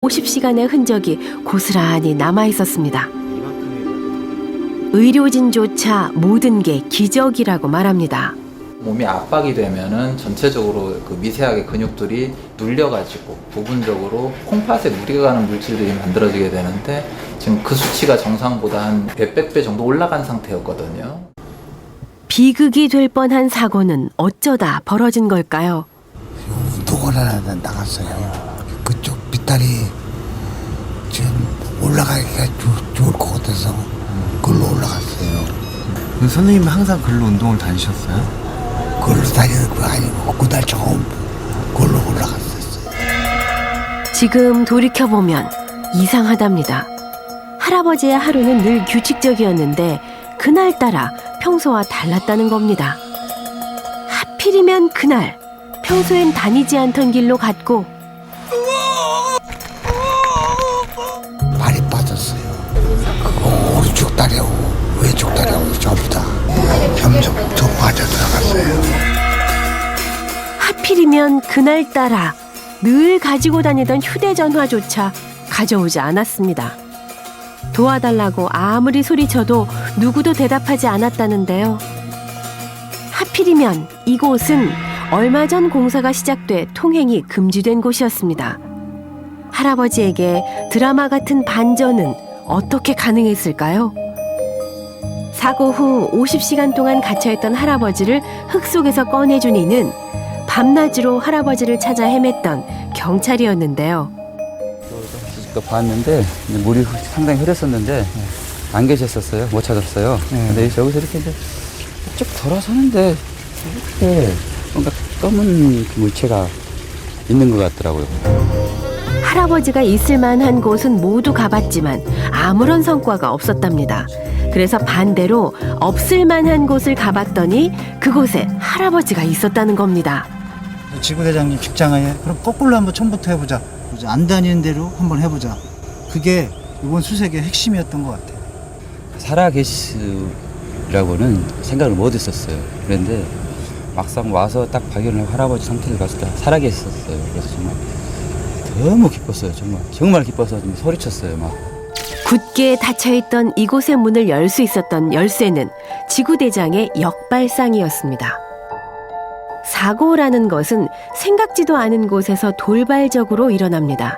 50시간의 흔적이 고스란히 남아 있었습니다. 의료진조차 모든 게 기적이라고 말합니다. 몸이 압박이 되면은 전체적으로 그 미세하게 근육들이 눌려가지고 부분적으로 콩팥에 무리가 가는 물질들이 만들어지게 되는데 지금 그 수치가 정상보다 한 몇백 배 정도 올라간 상태였거든요. 비극이 될 뻔한 사고는 어쩌다 벌어진 걸까요? 운동을 하나 나갔어요. 그쪽 빗다리 지금 올라가기가 좋을 것 같아서 그걸로 올라갔어요. 선생님은 항상 글로 운동을 다니셨어요? 그걸로 다니는 거 아니고 그날 처음 그걸로 올라갔었어요. 지금 돌이켜보면 이상하답니다. 할아버지의 하루는 늘 규칙적이었는데 그날따라 평소와 달랐다는 겁니다. 하필이면 그날 평소엔 다니지 않던 길로 갔고 발이 빠졌어요. 그거 오른쪽 다리하고 왼쪽 다리하고 전부 다 점점 빠져 들어갔어요. 하필이면 그날따라 늘 가지고 다니던 휴대전화조차 가져오지 않았습니다. 도와달라고 아무리 소리쳐도 누구도 대답하지 않았다는데요. 하필이면 이곳은 얼마 전 공사가 시작돼 통행이 금지된 곳이었습니다. 할아버지에게 드라마 같은 반전은 어떻게 가능했을까요? 사고 후 50시간 동안 갇혀있던 할아버지를 흙 속에서 꺼내준 이는 밤낮으로 할아버지를 찾아 헤맸던 경찰이었는데요. 또 봤는데 물이 상당히 흐렸었는데 안 계셨었어요. 못 찾았어요. 근데 여기서 이렇게 이제 쭉 돌아서는데 이렇게 뭔가 검은 물체가 있는 것 같더라고요. 할아버지가 있을 만한 곳은 모두 가봤지만 아무런 성과가 없었답니다. 그래서 반대로 없을 만한 곳을 가봤더니 그곳에 할아버지가 있었다는 겁니다. 지구대장님 직장에 그럼 거꾸로 한번 처음부터 해보자. 안 다니는 대로 한번 해보자. 그게 이번 수색의 핵심이었던 것 같아요. 살아계시라고는 생각을 못 했었어요. 그런데 막상 와서 딱 발견을 하고 할아버지 상태를 봤을 때 살아계셨어요. 그래서 정말 너무 기뻤어요. 정말 기뻐서 좀 소리쳤어요. 막. 굳게 닫혀있던 이곳의 문을 열 수 있었던 열쇠는 지구대장의 역발상이었습니다. 사고라는 것은 생각지도 않은 곳에서 돌발적으로 일어납니다.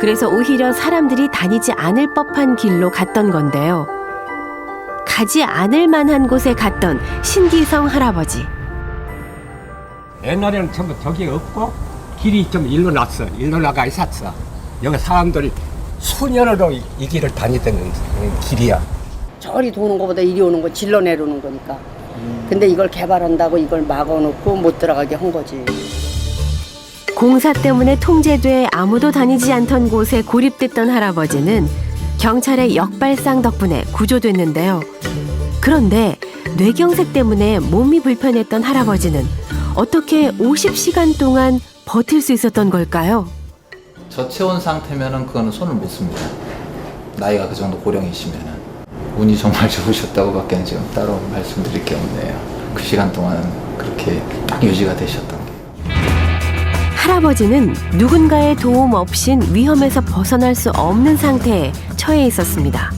그래서 오히려 사람들이 다니지 않을 법한 길로 갔던 건데요. 가지 않을 만한 곳에 갔던 신기성 할아버지. 옛날에는 전부 저기 없고 길이 좀 일로 났어. 일로 나가 있었어. 여기 사람들이 수년으로 이 길을 다니던 길이야. 저리 도는 것보다 이리 오는 거 질러 내려오는 거니까. 근데 이걸 개발한다고 이걸 막아놓고 못 들어가게 한 거지. 공사 때문에 통제돼 아무도 다니지 않던 곳에 고립됐던 할아버지는 경찰의 역발상 덕분에 구조됐는데요. 그런데 뇌경색 때문에 몸이 불편했던 할아버지는 어떻게 50시간 동안 버틸 수 있었던 걸까요? 저체온 상태면은 그거는 손을 못 씁니다. 나이가 그 정도 고령이시면은. 운이 정말 좋으셨다고밖에 지금 따로 말씀드릴 게 없네요. 그 시간 동안 그렇게 딱 유지가 되셨던 게. 할아버지는 누군가의 도움 없인 위험에서 벗어날 수 없는 상태에 처해 있었습니다.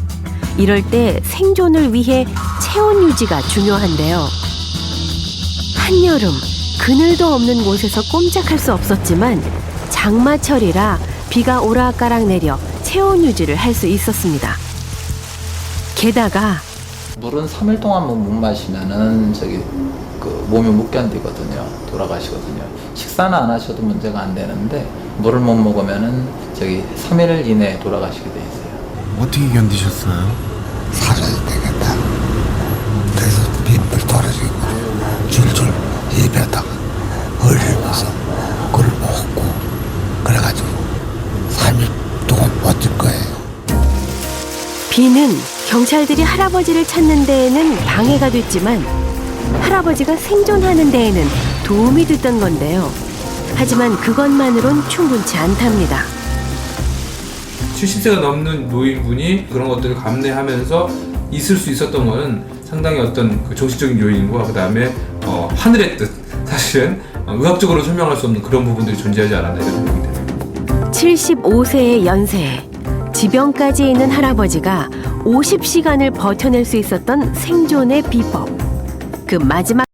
이럴 때 생존을 위해 체온 유지가 중요한데요. 한여름 그늘도 없는 곳에서 꼼짝할 수 없었지만 장마철이라 비가 오락가락 내려 체온 유지를 할 수 있었습니다. 게다가 물은 3일 동안 못 마시면은 그 몸이 못 견디거든요. 돌아가시거든요. 식사는 안 하셔도 문제가 안 되는데 물을 못 먹으면은 3일 이내에 돌아가시게 돼 있어요. 어떻게 견디셨어요? 살아야 되겠다. 그래서 빈불 떨어지고 줄줄 입에다가 흘리면서 그걸 먹고 그래가지고 3일 동안 버틸 거예요. 비는 경찰들이 할아버지를 찾는 데에는 방해가 됐지만 할아버지가 생존하는 데에는 도움이 됐던 건데요. 하지만 그것만으론 충분치 않답니다. 70세가 넘는 노인분이 그런 것들을 감내하면서 있을 수 있었던 것은 상당히 어떤 그 정신적인 요인과 그 다음에 하늘의 뜻, 사실은 의학적으로 설명할 수 없는 그런 부분들이 존재하지 않았나 이런 생각이 듭니다. 75세의 연세에 지병까지 있는 할아버지가 50시간을 버텨낼 수 있었던 생존의 비법. 그 마지막